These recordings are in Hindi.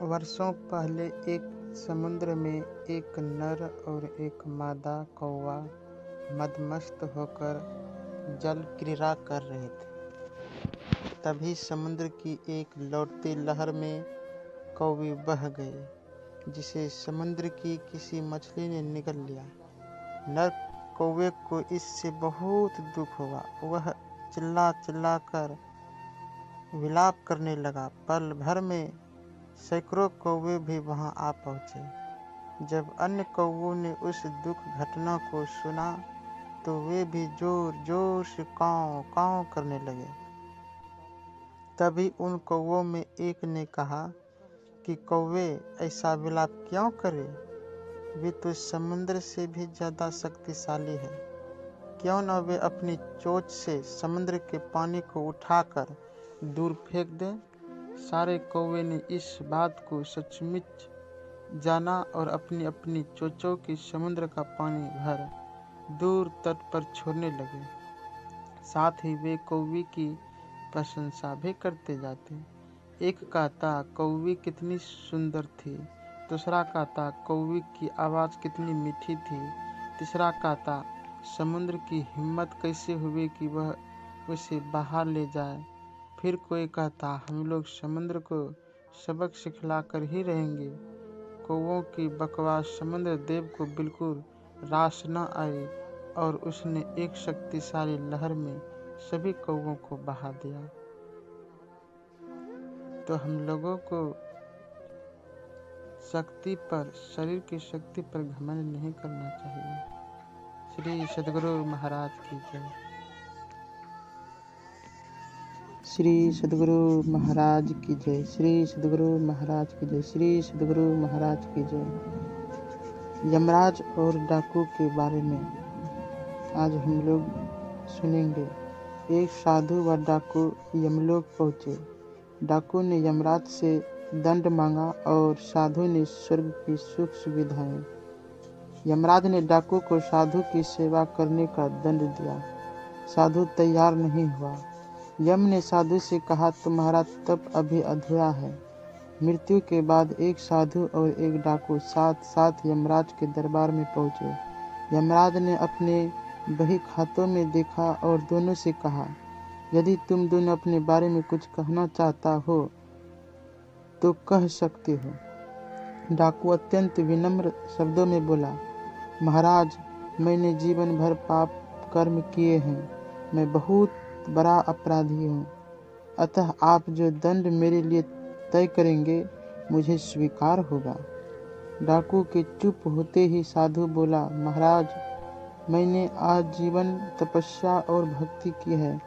वर्षों पहले एक समुद्र में एक नर और एक मादा कौवा मदमस्त होकर जल क्रीड़ा कर रहे थे। तभी समुद्र की एक लौटती लहर में कौवे बह गए, जिसे समुद्र की किसी मछली ने निगल लिया। नर कौवे को इससे बहुत दुख हुआ। वह चिल्ला चिल्ला कर विलाप करने लगा। पल भर में सैकड़ों कौवे भी वहां आ पहुंचे। जब अन्य कौवों ने उस दुख घटना को सुना तो वे भी जोर जोर से काँव काँव करने लगे। तभी उन कौवों में एक ने कहा कि कौवे ऐसा विलाप क्यों करे? वे तो समुद्र से भी ज्यादा शक्तिशाली है। क्यों न वे अपनी चोंच से समुद्र के पानी को उठाकर दूर फेंक दें। सारे कौवे ने इस बात को सचमुच जाना और अपनी अपनी चोंचों की समुद्र का पानी भर दूर तट पर छोड़ने लगे। साथ ही वे कौवे की प्रशंसा भी करते जाते। एक कहता कौवी कितनी सुंदर थी, दूसरा कहता कौवी की आवाज़ कितनी मीठी थी, तीसरा कहता समुद्र की हिम्मत कैसे हुई कि वह उसे बाहर ले जाए। फिर कोई कहता हम लोग समुद्र को सबक सिखला कर ही रहेंगे। कौवों की बकवास समुद्र देव को बिल्कुल रास न आई और उसने एक शक्तिशाली लहर में सभी कौवों को बहा दिया। तो हम लोगों को शक्ति पर, शरीर की शक्ति पर घमंड नहीं करना चाहिए। श्री सद्गुरु महाराज की जय। श्री सद्गुरु महाराज की जय। श्री सद्गुरु महाराज की जय। श्री सद्गुरु महाराज की जय। यमराज और डाकू के बारे में आज हम लोग सुनेंगे। एक साधु व डाकू यमलोक पहुँचे। डाकू ने यमराज से दंड मांगा और साधु ने स्वर्ग की सुख सुविधाएं। यमराज ने डाकू को साधु की सेवा करने का दंड दिया। साधु तैयार नहीं हुआ। यम ने साधु से कहा तुम्हारा तप अभी अधूरा है। मृत्यु के बाद एक साधु और एक डाकू साथ साथ यमराज के दरबार में पहुंचे। यमराज ने अपने बही खातों में देखा और दोनों से कहा यदि तुम दोनों अपने बारे में कुछ कहना चाहता हो तो कह सकते हो। डाकू अत्यंत विनम्र शब्दों में बोला महाराज, मैंने जीवन भर पाप कर्म किए हैं। मैं बहुत बड़ा अपराधी हूँ। अतः आप जो दंड मेरे लिए तय करेंगे मुझे स्वीकार होगा। डाकू के चुप होते ही साधु बोला महाराज, मैंने आजीवन तपस्या और भक्ति की है।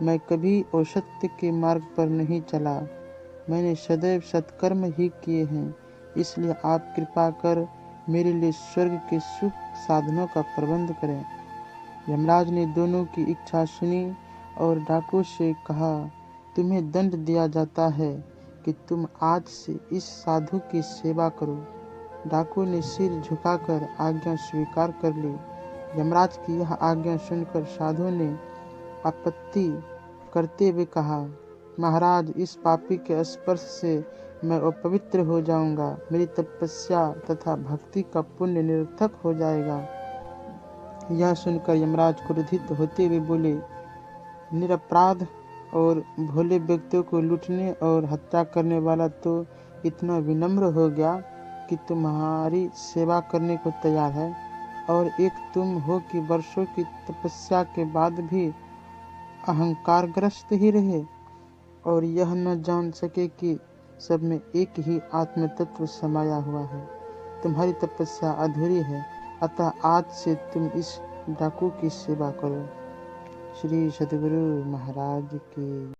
मैं कभी असत्य के मार्ग पर नहीं चला। मैंने सदैव सत्कर्म ही किए हैं। इसलिए आप कृपा कर मेरे लिए स्वर्ग के सुख साधनों का प्रबंध करें। यमराज ने दोनों की इच्छा सुनी और डाकू से कहा तुम्हें दंड दिया जाता है कि तुम आज से इस साधु की सेवा करो। डाकू ने सिर झुकाकर आज्ञा स्वीकार कर ली। यमराज की यह आज्ञा सुनकर साधु ने आपत्ति करते हुए कहा महाराज, इस पापी के स्पर्श से मैं अपवित्र हो जाऊंगा। मेरी तपस्या तथा भक्ति का पुण्य निरर्थक हो जाएगा। यह सुनकर यमराज क्रोधित होते हुए बोले निरपराध और भोले व्यक्तियों को लूटने और हत्या करने वाला तो इतना विनम्र हो गया कि तुम्हारी सेवा करने को तैयार है, और एक तुम हो कि वर्षों की तपस्या के बाद भी अहंकारग्रस्त ही रहे और यह न जान सके कि सब में एक ही आत्म तत्व समाया हुआ है। तुम्हारी तपस्या अधूरी है, अतः आज से तुम इस डाकू की सेवा करो। श्री सद्गुरु महाराज की